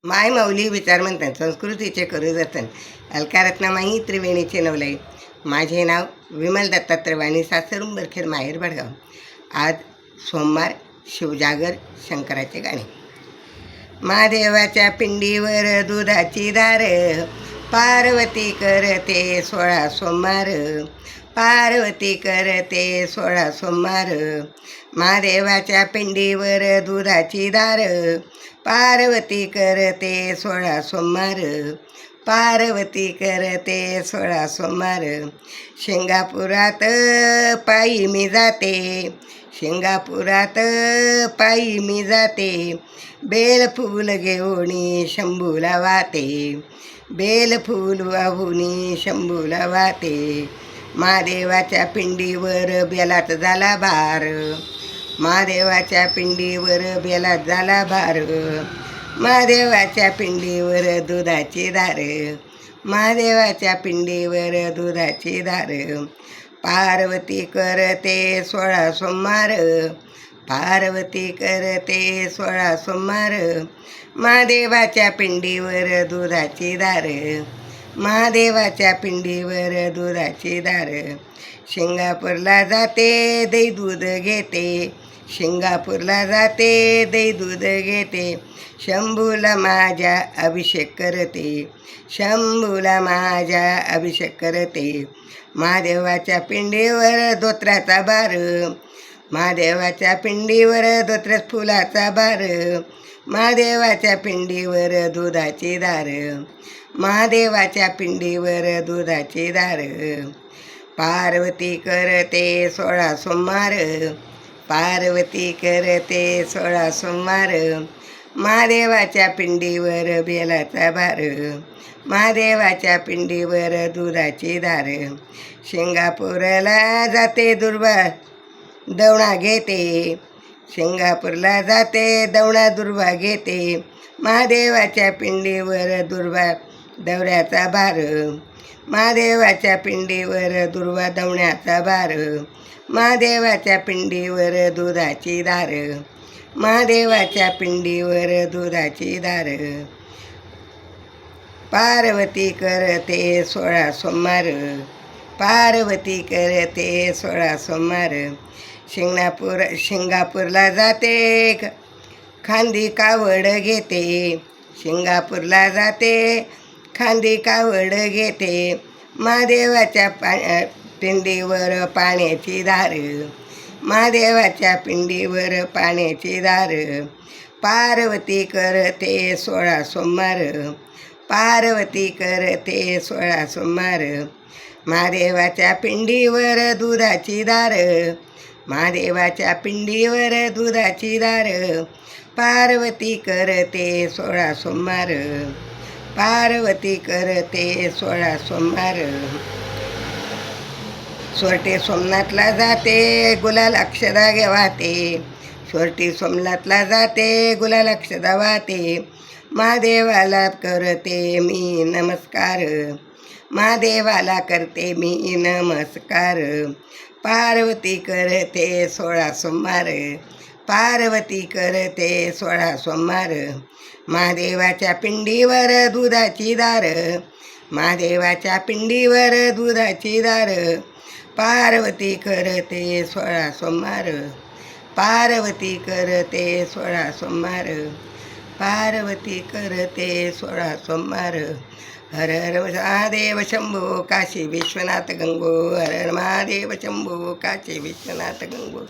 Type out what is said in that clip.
माय माऊली विचार म्हणतात संस्कृतीचे करू जतन. अलकारत्नामाई त्रिवेणीचे नवलाई. माझे नाव विमल दत्तात्रय वाणी, सासर उंबरखेड, माहेर भडगाव. आज सोमवार, शिवजागर, शंकराचे गाणे. महादेवाच्या पिंडीवर दुधाची धार, पार्वती करते 16 सोमवार. पार्वती करते 16 सोमवार. महादेवाच्या पिंडीवर दुधाची धार, पार्वती करते 16 सोमवार. पार्वती करते 16 सोमवार. सिंगापुरात पायी मी जाते, सिंगापुरात पायी मी जाते. बेलफूल घेऊन शंभूला वाते, बेलफूल वाहून शंभूला वाते. महादेवाच्या पिंडीवर बेलात झाला भार, महादेवाच्या पिंडीवर बेलात झाला भार. महादेवाच्या पिंडीवर दुधाची धार, महादेवाच्या पिंडीवर दुधाची धार. पार्वती करते 16 सोमवार, पार्वती करते 16 सोमवार. महादेवाच्या पिंडीवर दुधाची धार, महादेवाच्या पिंडीवर दुधाची धार. सिंगापूरला जाते दही दूध घेते, सिंगापूरला जाते दही दूध घेते. शंभूला माझ्या अभिषेक करते, शंभूला माझ्या अभिषेक करते. महादेवाच्या पिंडीवर धोत्राचा भार, महादेवाच्या पिंडीवर धोत्रास फुलाचा भार. महादेवाच्या पिंडीवर दुधाची धार, महादेवाच्या पिंडीवर दुधाची धार. पार्वती करते 16 सोमवार, पार्वती करते 16 सोमवार. महादेवाच्या पिंडीवर बेलाचा भार, महादेवाच्या पिंडीवर दुधाची धार. सिंगापूरला जाते दुर्वा दवणा घेते, सिंगापूरला जाते दवणा दुर्वा घेते. महादेवाच्या पिंडीवर दुर्वा दवऱ्याचा भार, महादेवाच्या पिंडीवर दुर्वा दवण्याचा भार. महादेवाच्या पिंडीवर दुधाची धार, महादेवाच्या पिंडीवर दुधाची धार. पार्वती करते 16 सोमवार, पार्वती करते 16 सोमवार. सिंगापूरला जाते खांदी कावड घेते, सिंगापूरला जाते खांदी कावड घेते. महादेवाच्या पिंडीवर पाण्याची धार, महादेवाच्या पिंडीवर पाण्याची धार. पार्वती करते 16 सोमवार, पार्वती करते 16 सोमवार. महादेवाच्या पिंडीवर दुधाची धार, महादेवाच्या पिंडीवर दुधाची धार. पार्वती करते 16 सोमवार, पार्वती करते 16 सोमवार. सोरटे सोमनाथला जाते गुलाल अक्षदा घेवाते, सोरटी सोमनाथला जाते गुलाल अक्षदा वाते. महादेवाला करते मी नमस्कार, महादेवाला करते मी नमस्कार. पार्वती करते 16 सोमवार, पार्वती करते 16 सोमवार. महादेवाच्या पिंडीवर दुधाची धार, महादेवाच्या पिंडीवर दुधाची धार. पार्वती करते 16 सोमवार, पार्वती करते 16 सोमवार. पार्वती करते 16 सोमवार. हर हर महादेव शंभो काशी विश्वनाथ गंगो, हर हर महादेव शंभो काशी विश्वनाथ गंगो.